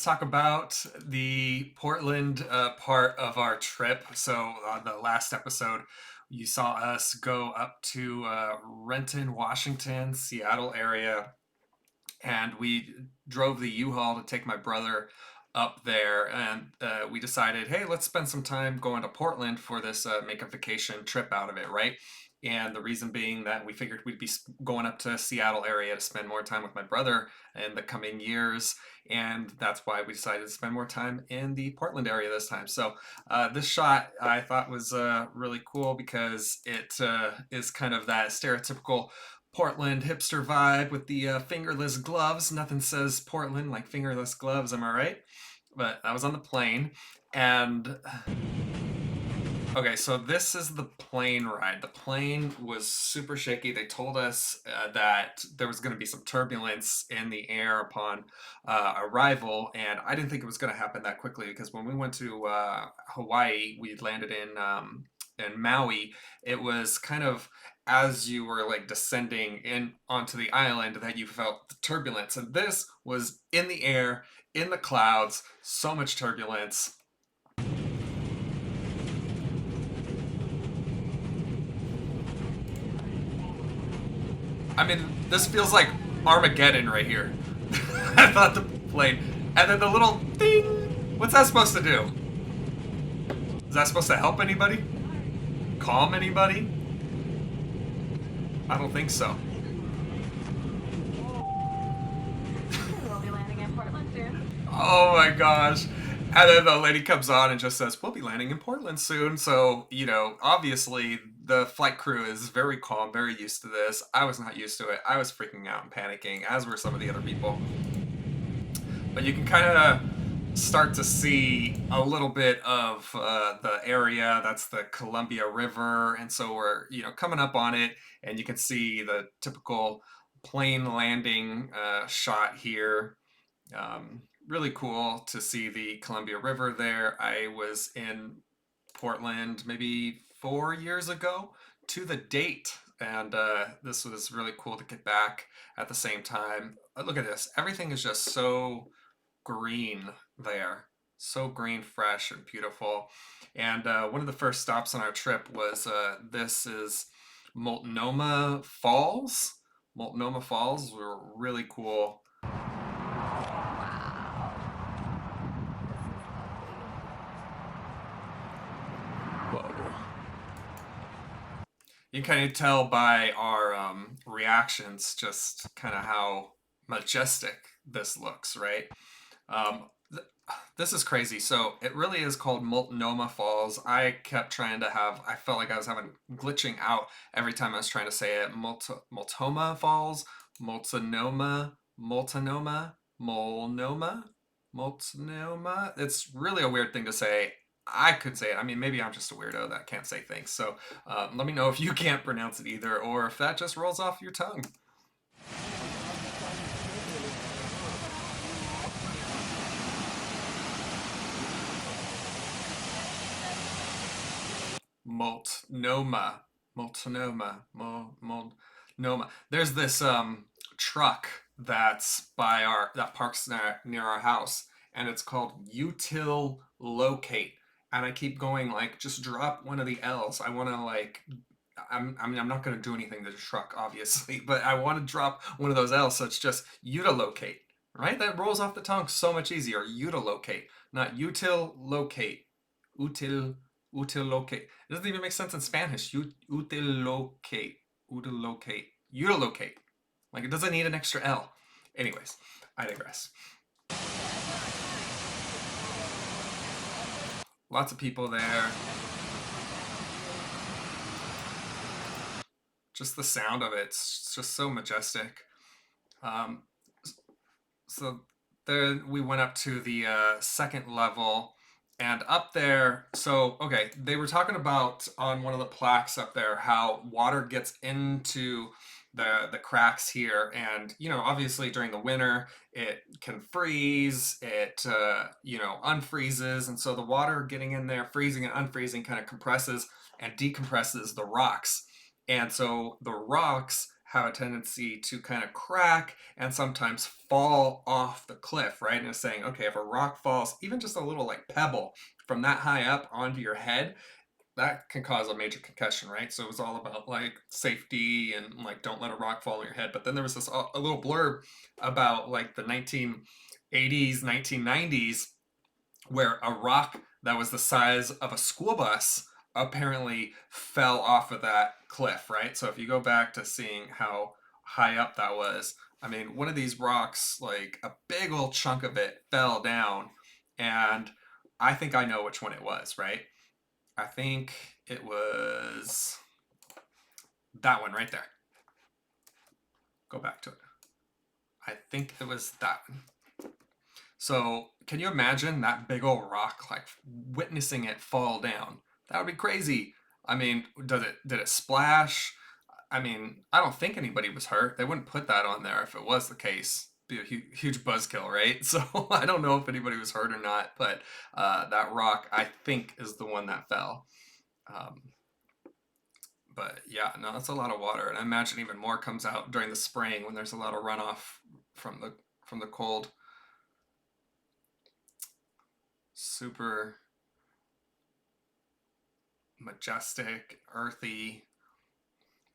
Talk about the Portland part of our trip. So, on the last episode, you saw us go up to Renton, Washington, Seattle area, and we drove the U-Haul to take my brother up there. And we decided, hey, let's spend some time going to Portland for this make a vacation trip out of it, right? And the reason being that we figured we'd be going up to Seattle area to spend more time with my brother in the coming years, and that's why we decided to spend more time in the Portland area this time. So this shot I thought was really cool because it is kind of that stereotypical Portland hipster vibe with the fingerless gloves. Nothing says Portland like fingerless gloves, am I right? But I was on the plane, and okay, so this is the plane ride. The plane was super shaky. They told us that there was going to be some turbulence in the air upon arrival, and I didn't think it was going to happen that quickly because when we went to Hawaii, we landed in Maui. It was kind of as you were like descending in onto the island that you felt the turbulence, and this was in the air, in the clouds, so much turbulence. I mean, this feels like Armageddon right here. I thought the plane. And then the little ding. What's that supposed to do? Is that supposed to help anybody? Calm anybody? I don't think so. We'll be landing in Portland soon. Oh my gosh. And then the lady comes on and just says, we'll be landing in Portland soon. So, obviously the flight crew is very calm, very used to this. I was not used to it. I was freaking out and panicking, as were some of the other people. But you can kind of start to see a little bit of the area. That's the Columbia River. And so we're, coming up on it, and you can see the typical plane landing shot here. Really cool to see the Columbia River there. I was in Portland maybe 4 years ago to the date, and this was really cool to get back at the same time. Look at this. Everything is just so green there. So green, fresh, and beautiful. And one of the first stops on our trip was this is Multnomah Falls. Multnomah Falls were really cool. Whoa. You can kind of tell by our reactions just kind of how majestic this looks, right? Um, th- this is crazy. So it really is called Multnomah Falls. I kept trying to I felt like I was having glitching out every time I was trying to say it. Multnomah Falls, Multnomah. Multnomah. It's really a weird thing to say. I could say it. I mean, maybe I'm just a weirdo that can't say things. So let me know if you can't pronounce it either, or if that just rolls off your tongue. Multnomah, Multnomah. There's this truck that parks near our house, and it's called Util Locate. And I keep going like, just drop one of the L's. I want to like. I'm not going to do anything to the truck, obviously, but I want to drop one of those L's, so it's just utilocate, right? That rolls off the tongue so much easier. Utilocate, not util locate. Util Utilocate. It doesn't even make sense in Spanish. Utilocate. Utilocate. Utilocate. Like it doesn't need an extra L. Anyways, I digress. Lots of people there. Just the sound of it's just so majestic. Um, so then we went up to the second level, and up there, so okay, they were talking about on one of the plaques up there how water gets into the cracks here, and obviously during the winter it can freeze, it unfreezes, and so the water getting in there, freezing and unfreezing, kind of compresses and decompresses the rocks, and so the rocks have a tendency to kind of crack and sometimes fall off the cliff, right? And it's saying, okay, if a rock falls, even just a little like pebble from that high up onto your head, that can cause a major concussion, right? So it was all about like safety and like don't let a rock fall on your head. But then there was this a little blurb about like the 1980s, 1990s, where a rock that was the size of a school bus apparently fell off of that cliff, right? So if you go back to seeing how high up that was, I mean, one of these rocks, like a big old chunk of it fell down, and I think I know which one it was, right? I think it was that one right there. Go back to it. I think it was that one. So, can you imagine that big old rock, like witnessing it fall down? That would be crazy. I mean, did it splash? I mean, I don't think anybody was hurt. They wouldn't put that on there if it was the case. Be a huge buzzkill, right? So I don't know if anybody was hurt or not, but that rock I think is the one that fell. Um, but yeah, no, that's a lot of water, and I imagine even more comes out during the spring when there's a lot of runoff from the cold. Super majestic, earthy.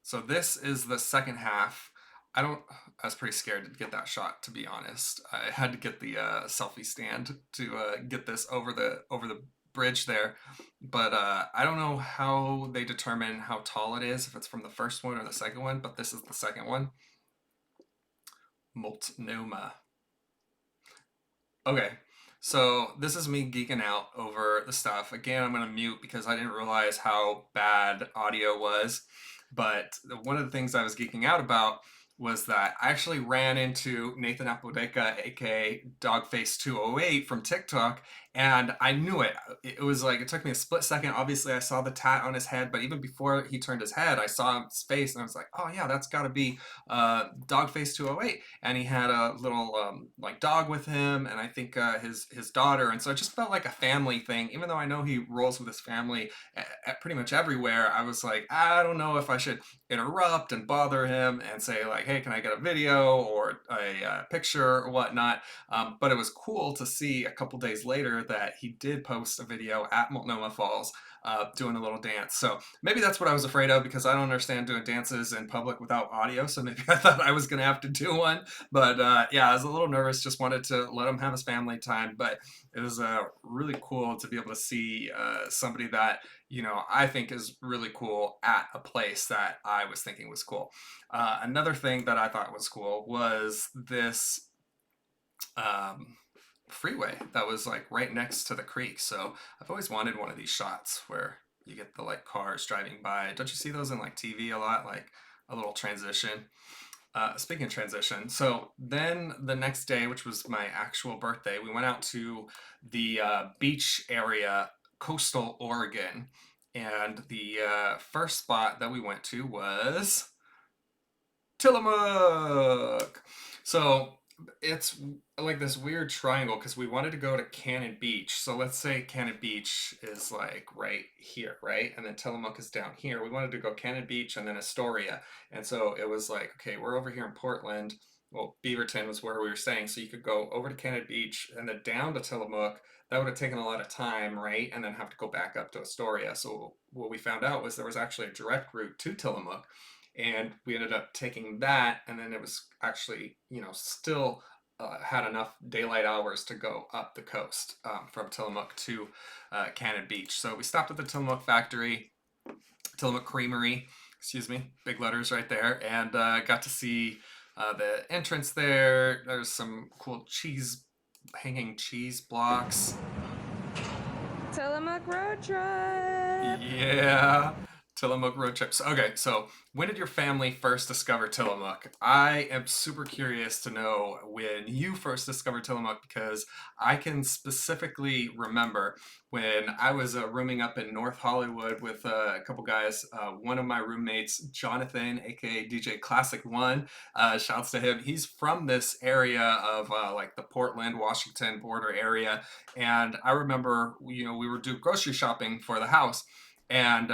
So this is the second half. I don't. I was pretty scared to get that shot, to be honest. I had to get the selfie stand to get this over the bridge there, but I don't know how they determine how tall it is, if it's from the first one or the second one. But this is the second one. Multnomah. Okay, so this is me geeking out over the stuff. Again, I'm gonna mute because I didn't realize how bad audio was. But one of the things I was geeking out about was that I actually ran into Nathan Apodaca, aka Dogface208 from TikTok, and I knew it. It was like it took me a split second. Obviously, I saw the tat on his head, but even before he turned his head, I saw his face, and I was like, "Oh yeah, that's got to be Dogface208." And he had a little like dog with him, and I think his daughter, and so it just felt like a family thing. Even though I know he rolls with his family at pretty much everywhere, I was like, I don't know if I should interrupt and bother him and say like, hey, can I get a video or a picture or whatnot? But it was cool to see a couple days later that he did post a video at Multnomah Falls doing a little dance. So maybe that's what I was afraid of, because I don't understand doing dances in public without audio. So maybe I thought I was going to have to do one. But yeah, I was a little nervous. Just wanted to let him have his family time. But it was really cool to be able to see somebody that I think is really cool at a place that I was thinking was cool. Another thing that I thought was cool was this um, freeway that was like right next to the creek. So I've always wanted one of these shots where you get the like cars driving by. Don't you see those in like TV a lot? Like a little transition. Speaking of transition, so then the next day, which was my actual birthday, we went out to the beach area, coastal Oregon. And the first spot that we went to was Tillamook. So it's like this weird triangle because we wanted to go to Cannon Beach. So let's say Cannon Beach is like right here, right? And then Tillamook is down here. We wanted to go Cannon Beach and then Astoria. And so it was like, okay, we're over here in Portland. Well, Beaverton was where we were staying. So you could go over to Cannon Beach and then down to Tillamook. That would have taken a lot of time, right? And then have to go back up to Astoria. So what we found out was there was actually a direct route to Tillamook, and we ended up taking that, and then it was actually still had enough daylight hours to go up the coast from Tillamook to Cannon Beach. So we stopped at the Tillamook factory, Tillamook Creamery, excuse me, big letters right there, and got to see the entrance there. There's some cool hanging cheese blocks. Tillamook road trip. Yeah. Tillamook road trips. Okay, so when did your family first discover Tillamook? I am super curious to know when you first discovered Tillamook, because I can specifically remember when I was rooming up in North Hollywood with a couple guys. One of my roommates, Jonathan, aka DJ Classic One, shouts to him. He's from this area of like the Portland, Washington border area, and I remember we were doing grocery shopping for the house. And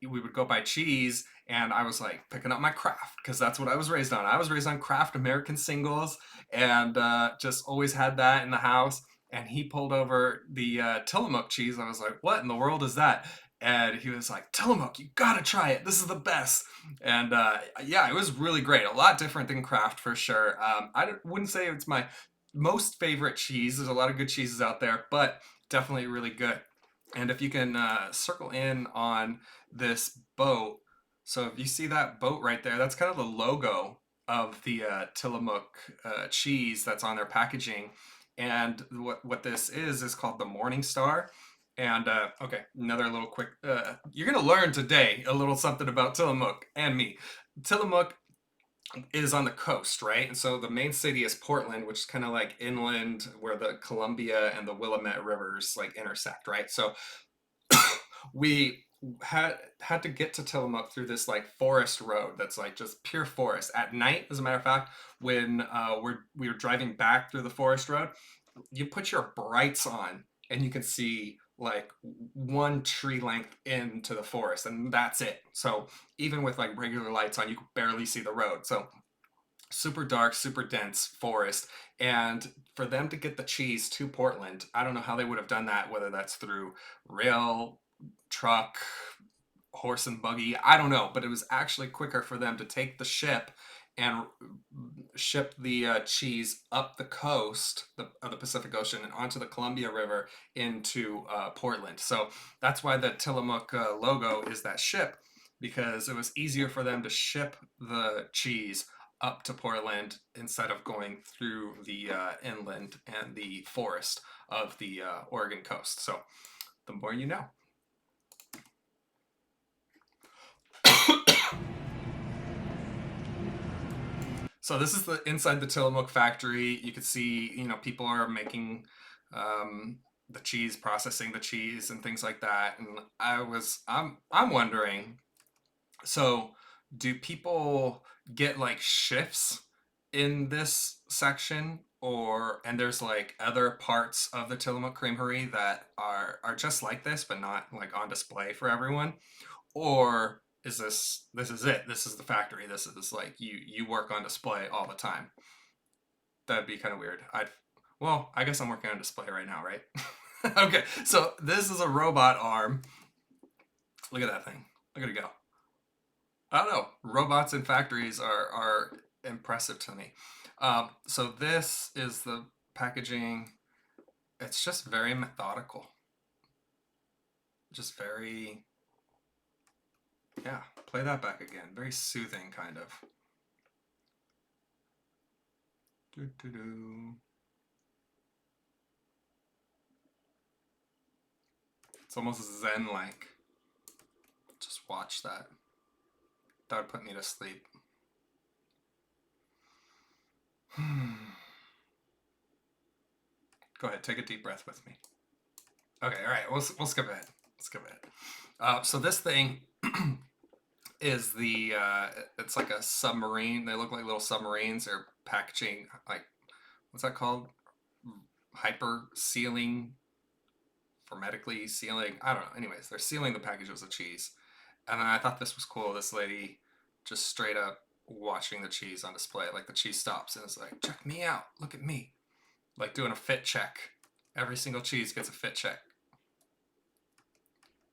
we would go buy cheese, and I was like picking up my Kraft because that's what I was raised on. I was raised on Kraft American singles, and just always had that in the house. And he pulled over the Tillamook cheese. I was like, "What in the world is that?" And he was like, "Tillamook, you gotta try it. This is the best." And yeah, it was really great. A lot different than Kraft for sure. Wouldn't say it's my most favorite cheese. There's a lot of good cheeses out there, but definitely really good. And if you can circle in on this boat, so if you see that boat right there, that's kind of the logo of the Tillamook cheese that's on their packaging. And what this is called the Morning Star. And okay, another little quick. You're gonna learn today a little something about Tillamook and me. Tillamook is on the coast, right? And so the main city is Portland, which is kind of like inland where the Columbia and the Willamette rivers like intersect, right? So we had to get to Tillamook through this like forest road that's like just pure forest at night. As a matter of fact, when we were driving back through the forest road, you put your brights on and you can see like one tree length into the forest, and that's it. So even with like regular lights on, you can barely see the road. So super dark, super dense forest. And for them to get the cheese to Portland, I don't know how they would have done that, whether that's through rail, truck, horse and buggy. I don't know, but it was actually quicker for them to take the ship and ship the cheese up the coast of the Pacific Ocean and onto the Columbia River into Portland. So that's why the Tillamook logo is that ship, because it was easier for them to ship the cheese up to Portland instead of going through the inland and the forest of the Oregon coast. So the more you know. So this is the inside the Tillamook factory. You can see, people are making the cheese, processing the cheese, and things like that. And I'm wondering, so do people get like shifts in this section, or and there's like other parts of the Tillamook Creamery that are just like this, but not like on display for everyone? Or is this is it? This is the factory. This is like you work on display all the time. That'd be kind of weird. I guess I'm working on display right now, right? Okay, so this is a robot arm. Look at that thing. Look at it go. I don't know. Robots in factories are impressive to me. So this is the packaging. It's just very methodical. Just very, yeah. Play that back again. Very soothing, kind of. Doo-doo-doo. It's almost zen-like. Just watch that. That would put me to sleep. Go ahead, take a deep breath with me. Okay, all right, we'll skip ahead. Skip ahead. So this thing is it's like a submarine. They look like little submarines. They're packaging like, what's that called? Hyper sealing, hermetically sealing. I don't know. Anyways, they're sealing the packages of cheese. And then I thought this was cool. This lady just straight up watching the cheese on display. Like the cheese stops and is like, check me out. Look at me. Like doing a fit check. Every single cheese gets a fit check.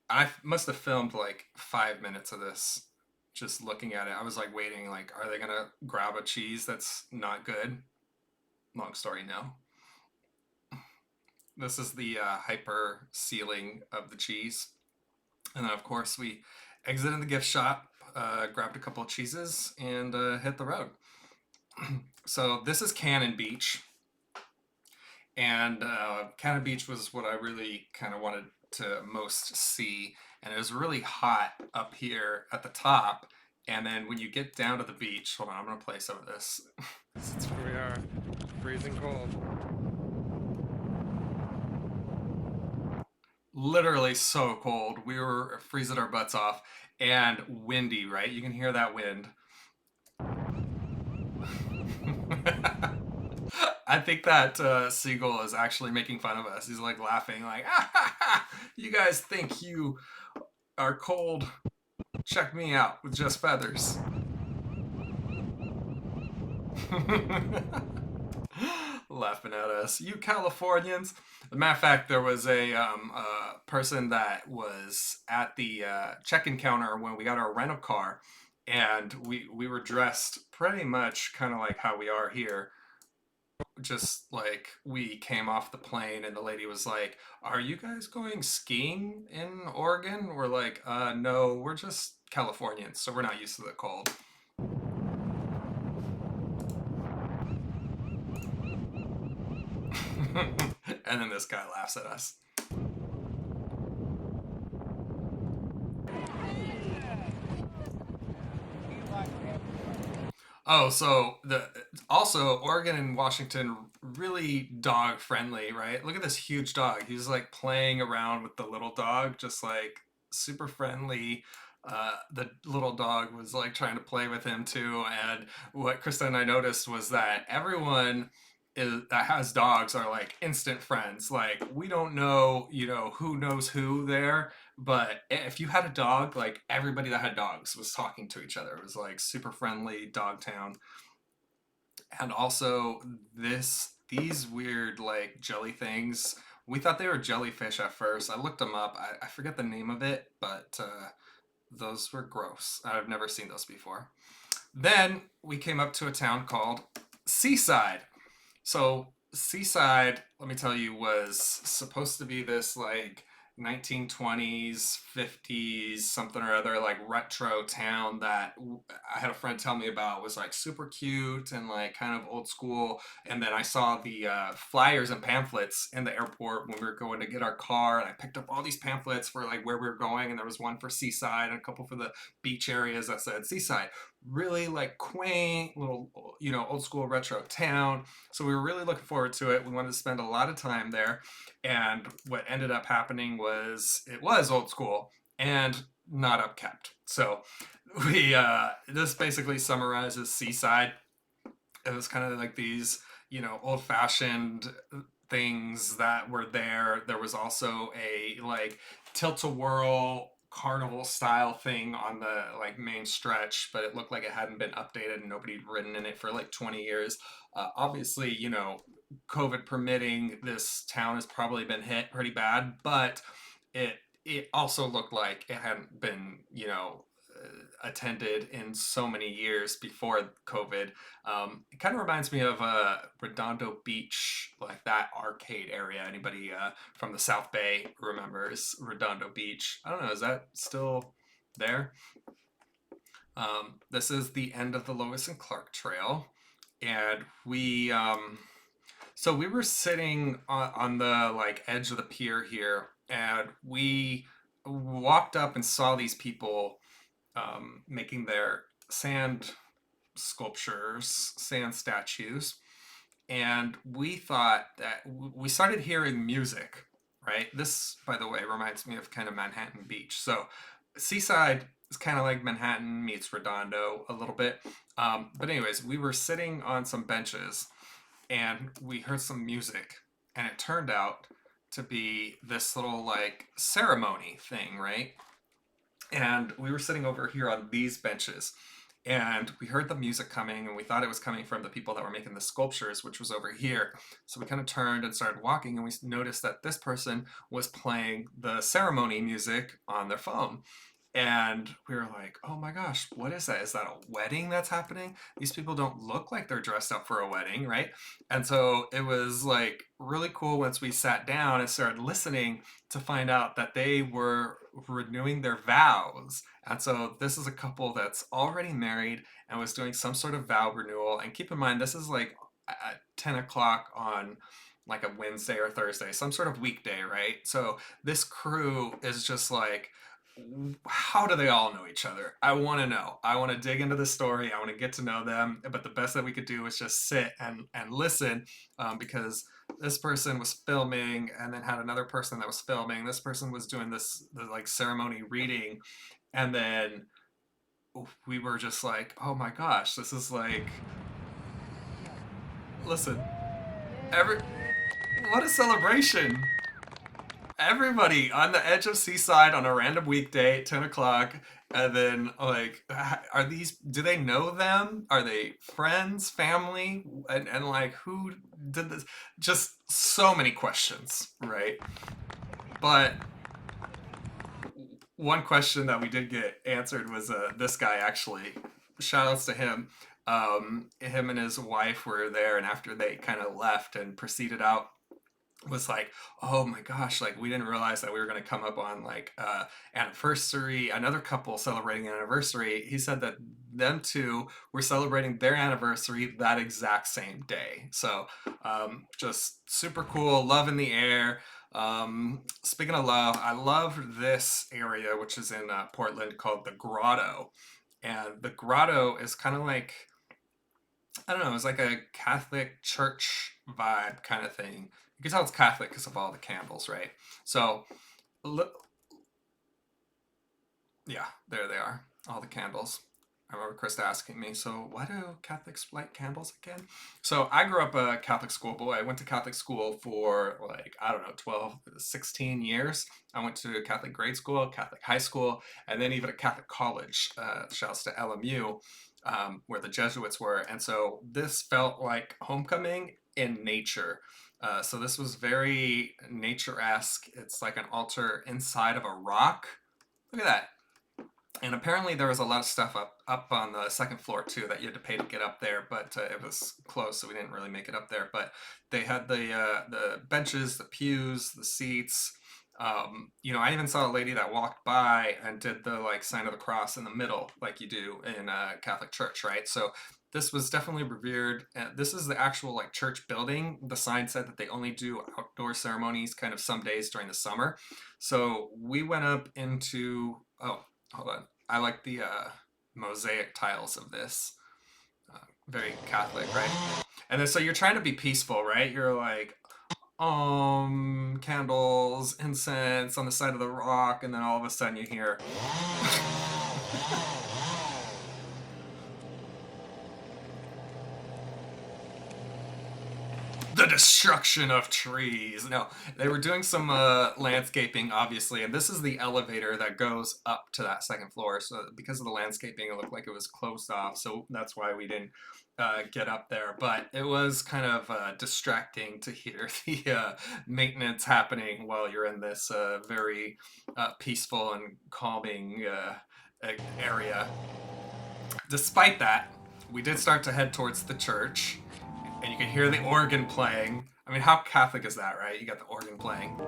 I must have filmed like 5 minutes of this just looking at it. I was like waiting, like, are they gonna grab a cheese that's not good? Long story, no. This is the hyper sealing of the cheese. And then, of course, we exited the gift shop, grabbed a couple of cheeses, and hit the road. So this is Cannon Beach. And Cannon Beach was what I really kind of wanted to most see. And it was really hot up here at the top. And then when you get down to the beach, hold on, I'm going to play some of this. Here we are, freezing cold. Literally so cold. We were freezing our butts off and windy, right? You can hear that wind. I think that seagull is actually making fun of us. He's like laughing, like, ah, ha, ha, you guys think you are cold. Check me out with just feathers. Laughing at us, you Californians. As a matter of fact, there was a person that was at the check-in counter when we got our rental car, and we were dressed pretty much kind of like how we are here. Just like we came off the plane, and the lady was like, "Are you guys going skiing in Oregon?" We're like, no, we're just Californians, so we're not used to the cold." And then this guy laughs at us. Oh, so the also Oregon and Washington really dog friendly, right? Look at this huge dog. He's like playing around with the little dog, just like super friendly. The little dog was like trying to play with him too. And what Krista and I noticed was that everyone that has dogs are like instant friends. Like we don't know, who knows who there, but if you had a dog, like everybody that had dogs was talking to each other. It was like super friendly dog town. And also these weird like jelly things. We thought they were jellyfish at first. I looked them up. I forget the name of it, but those were gross. I've never seen those before. Then we came up to a town called Seaside. So Seaside, let me tell you, was supposed to be this like 1920s, 50s, something or other, like retro town that I had a friend tell me about was like super cute and like kind of old school. And then I saw the flyers and pamphlets in the airport when we were going to get our car, and I picked up all these pamphlets for like where we were going, and there was one for Seaside and a couple for the beach areas that said Seaside. Really like quaint little, old school retro town. So we were really looking forward to it. We wanted to spend a lot of time there. And what ended up happening was it was old school and not upkept. So we this basically summarizes Seaside. It was kind of like these, old fashioned things that were there. There was also a like tilt-a-whirl carnival style thing on the like main stretch, but it looked like it hadn't been updated and nobody had ridden in it for like 20 years. Obviously, COVID permitting, this town has probably been hit pretty bad, but it it also looked like it hadn't been, attended in so many years before COVID. It kind of reminds me of Redondo Beach, like that arcade area. Anybody from the South Bay remembers Redondo Beach? I don't know, is that still there? This is the end of the Lois and Clark Trail, and so we were sitting on the like edge of the pier here, and we walked up and saw these people making their sand sculptures, sand statues, and we thought that we started hearing music. Right. This, by the way, reminds me of kind of Manhattan Beach. So, Seaside is kind of like Manhattan meets Redondo a little bit. But anyways, we were sitting on some benches and we heard some music, and it turned out to be this little like ceremony thing, right? And we were sitting over here on these benches, and we heard the music coming, and we thought it was coming from the people that were making the sculptures, which was over here. So we kind of turned and started walking, and we noticed that this person was playing the ceremony music on their phone. And we were like, oh my gosh, what is that? Is that a wedding that's happening? These people don't look like they're dressed up for a wedding, right? And so it was like really cool once we sat down and started listening to find out that they were renewing their vows. And so this is a couple that's already married and was doing some sort of vow renewal. And keep in mind, this is like at 10 o'clock on like a Wednesday or Thursday, some sort of weekday, right? So this crew is just like, how do they all know each other? I want to know. I want to dig into the story. I want to get to know them. But the best that we could do was just sit and listen, because this person was filming and then had another person that was filming. This person was doing the like ceremony reading, and then we were just like, oh my gosh, this is like, listen, every what a celebration! Everybody on the edge of Seaside on a random weekday, 10 o'clock. And then, like, are these, do they know them? Are they friends, family? And like, who did this? Just so many questions, right? But one question that we did get answered was this guy actually. Shout outs to him. Him and his wife were there, and after they kind of left and proceeded out, was like, oh my gosh, like we didn't realize that we were going to come up on like anniversary, another couple celebrating an anniversary. He said that them two were celebrating their anniversary that exact same day. So just super cool, love in the air. Speaking of love, I love this area, which is in Portland, called the Grotto. And the Grotto is kind of like, I don't know, it's like a Catholic church vibe kind of thing. You can tell it's Catholic because of all the candles, right? So, yeah, there they are, all the candles. I remember Krista asking me, so why do Catholics light candles again? So I grew up a Catholic school boy. I went to Catholic school for like, I don't know, 12, 16 years. I went to Catholic grade school, Catholic high school, and then even a Catholic college. Shouts to LMU, where the Jesuits were. And so this felt like homecoming in nature. So this was very nature-esque. It's like an altar inside of a rock. Look at that. And apparently there was a lot of stuff up on the second floor too that you had to pay to get up there, but it was closed, so we didn't really make it up there. But they had the benches, the pews, the seats. I even saw a lady that walked by and did the like sign of the cross in the middle, like you do in a Catholic church, right? So this was definitely revered. This is the actual like church building. The sign said that they only do outdoor ceremonies kind of some days during the summer. So we went up into, oh, hold on. I like the mosaic tiles of this. Very Catholic, right? And then so you're trying to be peaceful, right? You're like, candles, incense on the side of the rock, and then all of a sudden you hear the destruction of trees. No, they were doing some landscaping, obviously, and this is the elevator that goes up to that second floor. So because of the landscaping, it looked like it was closed off. So that's why we didn't get up there. But it was kind of distracting to hear the maintenance happening while you're in this very peaceful and calming area. Despite that, we did start to head towards the church, and you can hear the organ playing. I mean, how Catholic is that, right? You got the organ playing.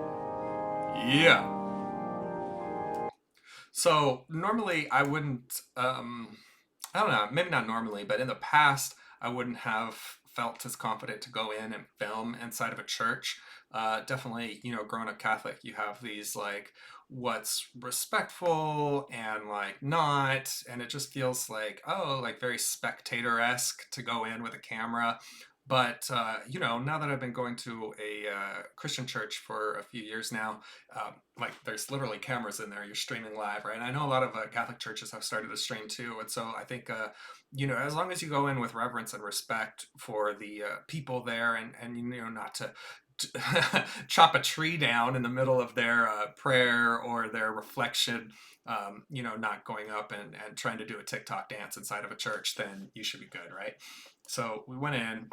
Yeah. So normally I wouldn't, I don't know, maybe not normally, but in the past I wouldn't have felt as confident to go in and film inside of a church. Definitely, growing up Catholic, you have these like what's respectful and like not, and it just feels like, oh, like very spectator-esque to go in with a camera. But now that I've been going to a Christian church for a few years now, like there's literally cameras in there. You're streaming live, right? And I know a lot of Catholic churches have started to stream too, and so I think as long as you go in with reverence and respect for the people there, and not to chop a tree down in the middle of their prayer or their reflection, not going up and trying to do a TikTok dance inside of a church, then you should be good, right? So we went in.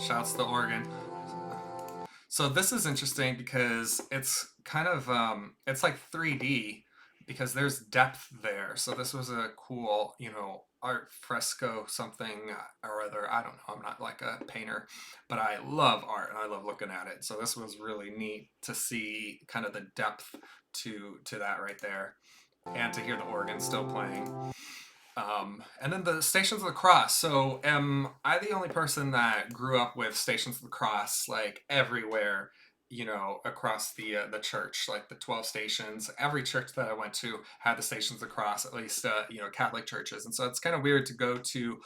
Shouts the organ. So this is interesting because it's kind of it's like 3D because there's depth there. So this was a cool, art fresco something or other. I don't know. I'm not like a painter, but I love art and I love looking at it. So this was really neat to see kind of the depth to that right there and to hear the organ still playing. And then the Stations of the Cross. So, am I the only person that grew up with Stations of the Cross like everywhere? Across the church, like the 12 stations. Every church that I went to had the Stations of the Cross, at least Catholic churches. And so it's kind of weird to go to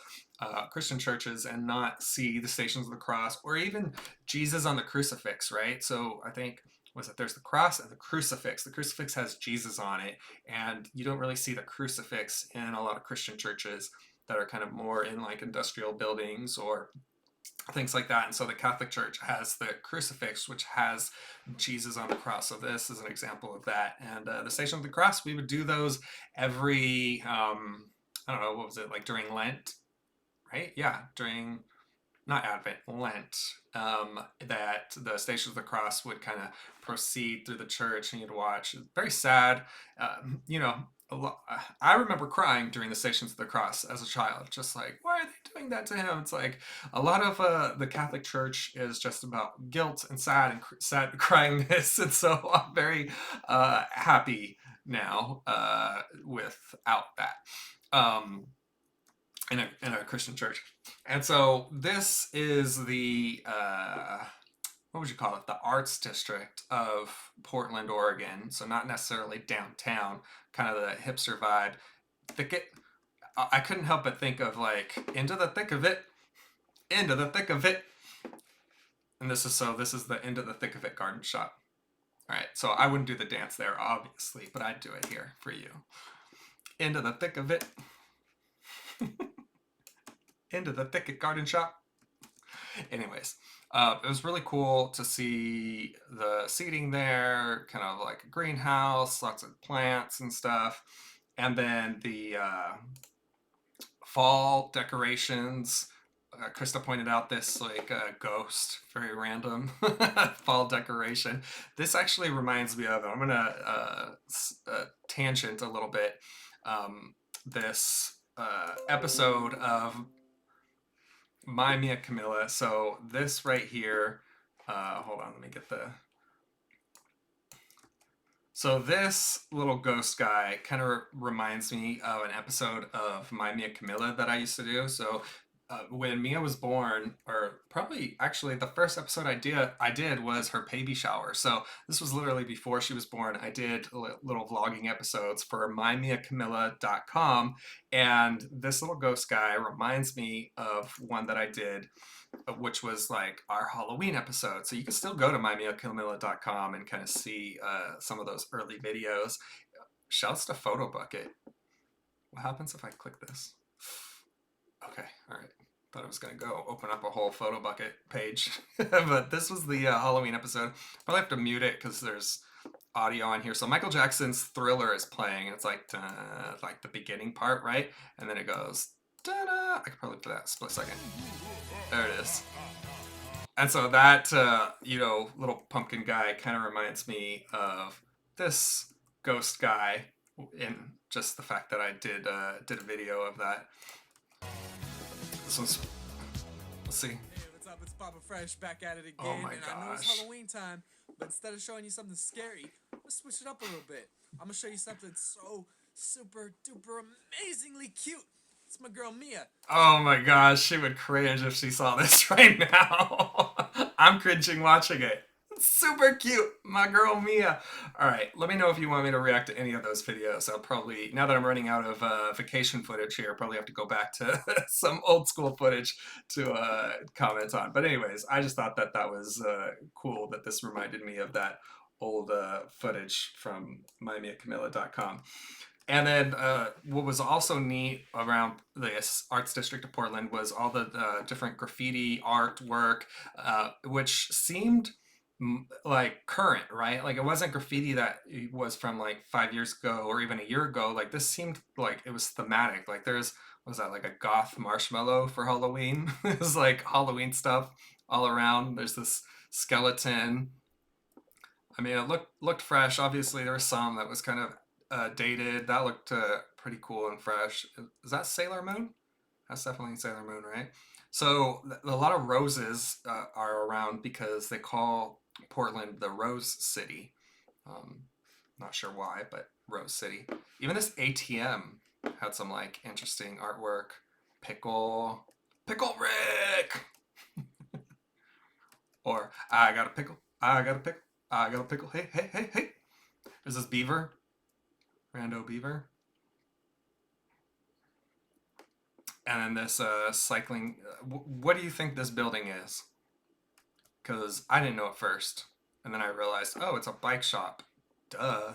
Christian churches and not see the Stations of the Cross or even Jesus on the crucifix, right? So I think was that there's the cross and the crucifix. The crucifix has Jesus on it, and you don't really see the crucifix in a lot of Christian churches that are kind of more in like industrial buildings or things like that. And so the Catholic Church has the crucifix, which has Jesus on the cross. So this is an example of that. And the Station of the Cross, we would do those every, I don't know, what was it, like during Lent, right? Yeah, during not Advent, Lent, that the Stations of the Cross would kind of proceed through the church and you'd watch. Very sad. You know, I remember crying during the Stations of the Cross as a child, just like, why are they doing that to him? It's like a lot of the Catholic Church is just about guilt and sad and sad cryingness. And so I'm very happy now without that. In a Christian church. And so this is the what would you call it? The arts district of Portland, Oregon. So not necessarily downtown, kind of the hipster vibe. Thicket. I couldn't help but think of like into the thick of it, into the thick of it. And this is the into the thick of it garden shop. All right, so I wouldn't do the dance there, obviously, but I'd do it here for you. Into the thick of it, into the thicket garden shop. Anyways, it was really cool to see the seating there, kind of like a greenhouse, lots of plants and stuff. And then the fall decorations. Krista pointed out this like ghost, very random fall decoration. This actually reminds me of, I'm gonna tangent a little bit, this episode of My Mia Camilla. So this right here, hold on, let me get the. So this little ghost guy kind of reminds me of an episode of My Mia Camilla that I used to do. So when Mia was born, or probably actually the first episode I did was her baby shower. So this was literally before she was born. I did little vlogging episodes for mymiacamilla.com, and this little ghost guy reminds me of one that I did, which was like our Halloween episode. So you can still go to mymiacamilla.com and kind of see some of those early videos. Shouts to Photo Bucket. What happens if I click this? Okay, all right. Thought I was gonna go open up a whole Photo Bucket page, but this was the Halloween episode. Probably have to mute it because there's audio on here. So Michael Jackson's Thriller is playing. It's like the beginning part, right? And then it goes da-da. I could probably play that split second. There it is. And so that little pumpkin guy kind of reminds me of this ghost guy, in just the fact that I did a video of that. This one's, let's see. Hey, what's up? It's Papa Fresh back at it again. Oh my and I know it's gosh. Halloween time, but instead of showing you something scary, let's switch it up a little bit. I'm gonna show you something so super duper amazingly cute. It's my girl Mia. Oh my gosh, she would cringe if she saw this right now. I'm cringing watching it. It's super cute, my girl Mia. All right, let me know if you want me to react to any of those videos. I'll probably, now that I'm running out of vacation footage here, probably have to go back to some old school footage to comment on. But anyways, I just thought that that was cool that this reminded me of that old footage from mymiacamilla.com. And then what was also neat around this arts district of Portland was all the different graffiti artwork, which seemed like current, right? Like it wasn't graffiti that was from like 5 years ago or even a year ago. Like this seemed like it was thematic. Like there's, what was that, like a goth marshmallow for Halloween? It was like Halloween stuff all around. There's this skeleton. I mean, it looked fresh. Obviously, there was some that was kind of dated. That looked pretty cool and fresh. Is that Sailor Moon? That's definitely Sailor Moon, right? So a lot of roses are around because they call Portland the Rose City. Um, Not sure why, but Rose City. Even this ATM had some like interesting artwork. Pickle Rick, or I got a pickle, I got a pickle, I got a pickle. Hey, hey, hey, hey. There's this beaver, rando beaver, and then this cycling. What do you think this building is? Because I didn't know at first, and then I realized, oh, it's a bike shop. Duh.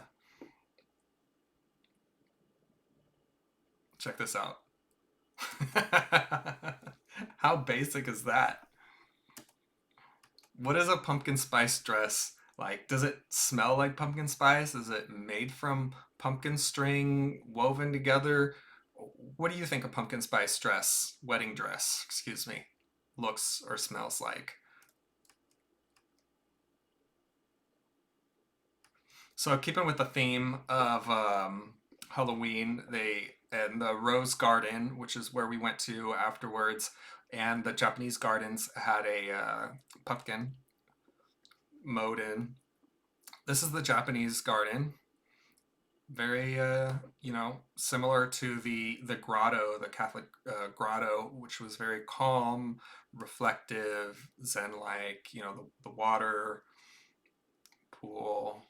Check this out. How basic is that? What is a pumpkin spice dress like? Does it smell like pumpkin spice? Is it made from pumpkin string woven together? What do you think a pumpkin spice dress, wedding dress, excuse me, looks or smells like? So keeping with the theme of Halloween, they and the Rose Garden, which is where we went to afterwards, and the Japanese gardens had a pumpkin mode in. This is the Japanese garden, very similar to the grotto, the Catholic grotto, which was very calm, reflective, Zen-like. The water pool.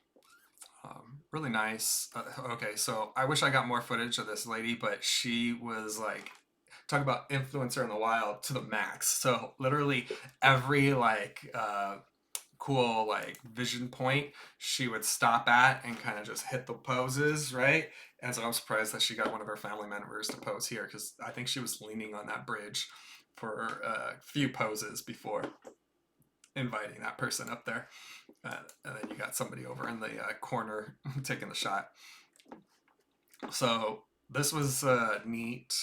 Really nice. Okay, so I wish I got more footage of this lady, but she was like, talk about influencer in the wild to the max. So literally every cool like vision point she would stop at and kind of just hit the poses, right? And so I'm surprised that she got one of her family members to pose here because I think she was leaning on that bridge for a few poses before inviting that person up there. And then you got somebody over in the corner taking the shot. So this was neat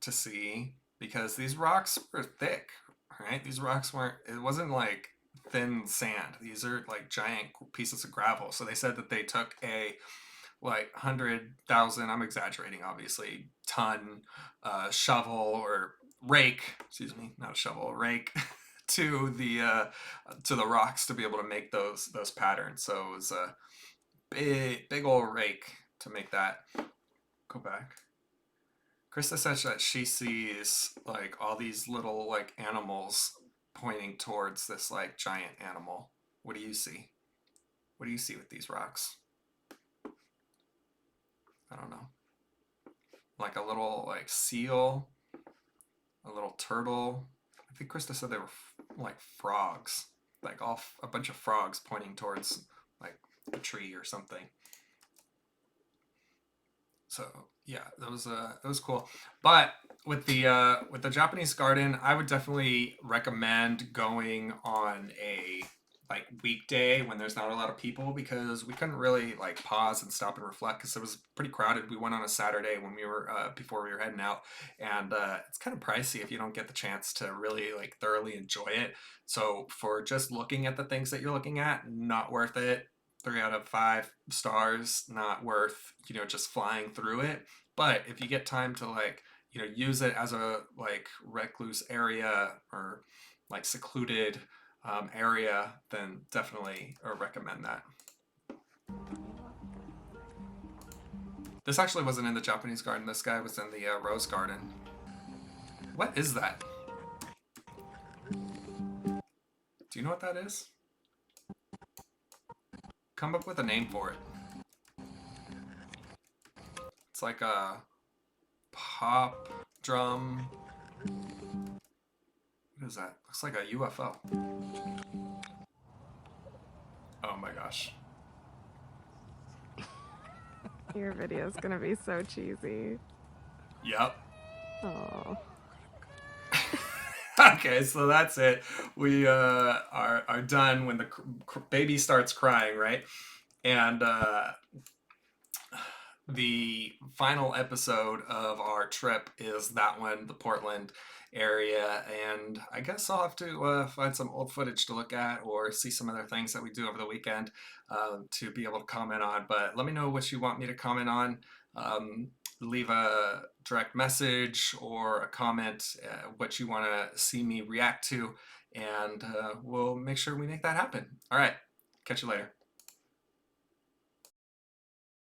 to see because these rocks were thick, right? These rocks weren't, it wasn't like thin sand. These are like giant pieces of gravel. So they said that they took a like 100,000, I'm exaggerating obviously, ton shovel or rake, excuse me, not a shovel, a rake to the rocks to be able to make those patterns. So it was a big old rake to make that. Go back. Krista says that she sees like all these little like animals pointing towards this like giant animal. What do you see? What do you see with these rocks? I don't know. Like a little like seal, a little turtle. I think Krista said they were like frogs, like a bunch of frogs pointing towards like a tree or something. So yeah, that was cool. But with the Japanese garden, I would definitely recommend going on a like weekday when there's not a lot of people because we couldn't really like pause and stop and reflect because it was pretty crowded. We went on a Saturday when we were before we were heading out, and it's kind of pricey if you don't get the chance to really like thoroughly enjoy it. So for just looking at the things that you're looking at, not worth it. 3 out of 5 stars, not worth just flying through it. But if you get time to like use it as a like recluse area or like secluded area, then definitely recommend that. This actually wasn't in the Japanese garden. This guy was in the rose garden. What is that? Do you know what that is? Come up with a name for it. It's like a pop drum. What is that? Looks like a UFO. Oh my gosh. Your video is gonna be so cheesy. Yep. Oh. Okay, so that's it. We are done when the baby starts crying, right? And the final episode of our trip is that one, the Portland area. And I guess I'll have to find some old footage to look at or see some other things that we do over the weekend to be able to comment on. But let me know what you want me to comment on. Leave a direct message or a comment, what you want to see me react to, and we'll make sure we make that happen. All right, catch you later.